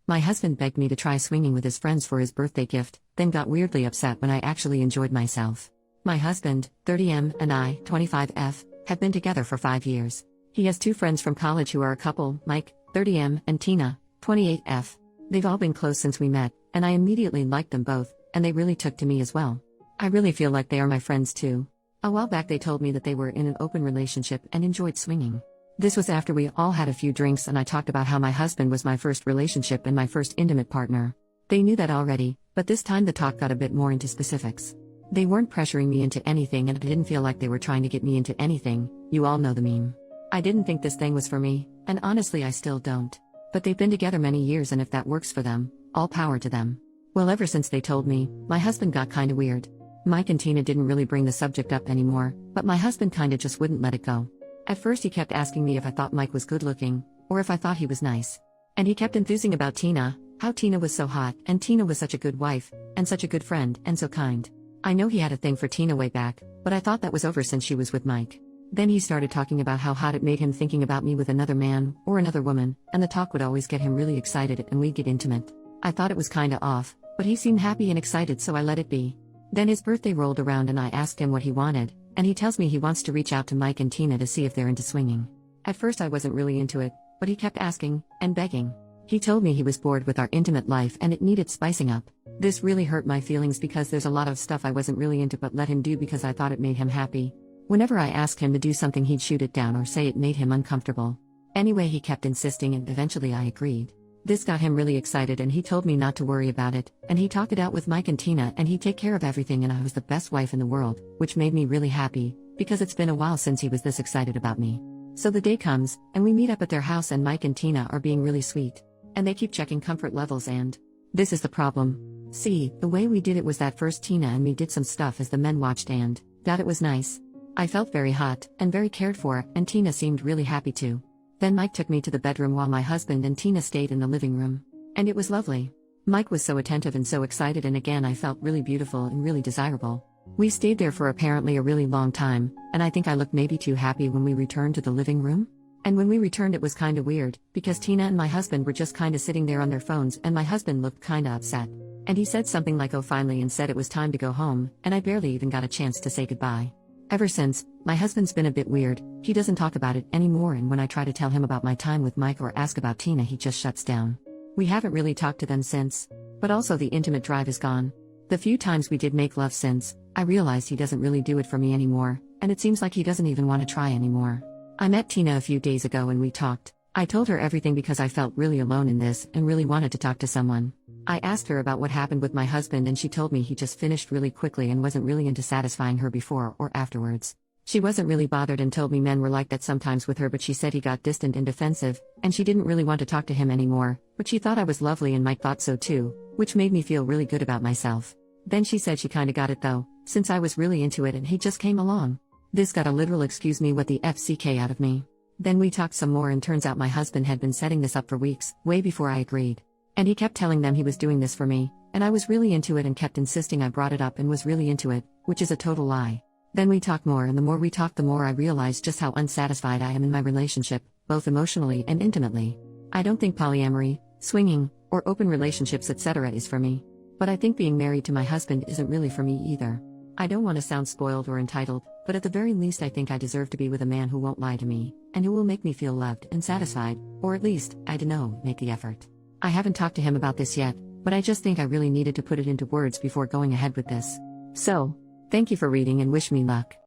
My husband begged me to try swinging with his friends for his birthday gift, then got weirdly upset when I actually enjoyed myself. My husband, 30M, and I, 25F, have been together for 5 years. He has 2 friends from college who are a couple, Mike, 30M, and Tina, 28F. They've all been close since we met, and I immediately liked them both, and they really took to me as well. I really feel like they are my friends too. A while back they told me that they were in an open relationship and enjoyed swinging. This was after we all had a few drinks and I talked about how my husband was my first relationship and my first intimate partner. They knew that already, but this time the talk got a bit more into specifics. They weren't pressuring me into anything and I didn't feel like they were trying to get me into anything. You all know the meme. I didn't think this thing was for me, and honestly I still don't. But they've been together many years and if that works for them, all power to them. Well, ever since they told me, my husband got kinda weird. Mike and Tina didn't really bring the subject up anymore, but my husband kinda just wouldn't let it go. At first he kept asking me if I thought Mike was good looking, or if I thought he was nice. And he kept enthusing about Tina, how Tina was so hot, and Tina was such a good wife, and such a good friend, and so kind. I know he had a thing for Tina way back, but I thought that was over since she was with Mike. Then he started talking about how hot it made him thinking about me with another man, or another woman, and the talk would always get him really excited and we'd get intimate. I thought it was kinda off, but he seemed happy and excited so I let it be. Then his birthday rolled around and I asked him what he wanted, and he tells me he wants to reach out to Mike and Tina to see if they're into swinging. At first I wasn't really into it, but he kept asking, and begging. He told me he was bored with our intimate life and it needed spicing up. This really hurt my feelings because there's a lot of stuff I wasn't really into but let him do because I thought it made him happy. Whenever I asked him to do something he'd shoot it down or say it made him uncomfortable. Anyway, he kept insisting and eventually I agreed. This got him really excited and he told me not to worry about it, and he talked it out with Mike and Tina and he'd take care of everything and I was the best wife in the world, which made me really happy, because it's been a while since he was this excited about me. So the day comes, and we meet up at their house and Mike and Tina are being really sweet. And they keep checking comfort levels and this is the problem. See, the way we did it was that first Tina and me did some stuff as the men watched and that it was nice. I felt very hot, and very cared for, and Tina seemed really happy too. Then Mike took me to the bedroom while my husband and Tina stayed in the living room. And it was lovely. Mike was so attentive and so excited and again I felt really beautiful and really desirable. We stayed there for apparently a really long time, and I think I looked maybe too happy when we returned to the living room. And when we returned it was kinda weird, because Tina and my husband were just kinda sitting there on their phones and my husband looked kinda upset. And he said something like oh finally and said it was time to go home, and I barely even got a chance to say goodbye. Ever since, my husband's been a bit weird. He doesn't talk about it anymore and when I try to tell him about my time with Mike or ask about Tina he just shuts down. We haven't really talked to them since. But also the intimate drive is gone. The few times we did make love since, I realized he doesn't really do it for me anymore, and it seems like he doesn't even want to try anymore. I met Tina a few days ago and we talked. I told her everything because I felt really alone in this and really wanted to talk to someone. I asked her about what happened with my husband and she told me he just finished really quickly and wasn't really into satisfying her before or afterwards. She wasn't really bothered and told me men were like that sometimes with her, but she said he got distant and defensive, and she didn't really want to talk to him anymore, but she thought I was lovely and Mike thought so too, which made me feel really good about myself. Then she said she kinda got it though, since I was really into it and he just came along. This got a literal excuse me what the FCK out of me. Then we talked some more and turns out my husband had been setting this up for weeks, way before I agreed. And he kept telling them he was doing this for me, and I was really into it and kept insisting I brought it up and was really into it, which is a total lie. Then we talked more and the more we talked the more I realized just how unsatisfied I am in my relationship, both emotionally and intimately. I don't think polyamory, swinging, or open relationships etc. is for me. But I think being married to my husband isn't really for me either. I don't want to sound spoiled or entitled, but at the very least I think I deserve to be with a man who won't lie to me, and who will make me feel loved and satisfied, or at least, I don't know, make the effort. I haven't talked to him about this yet, but I just think I really needed to put it into words before going ahead with this. So, thank you for reading and wish me luck.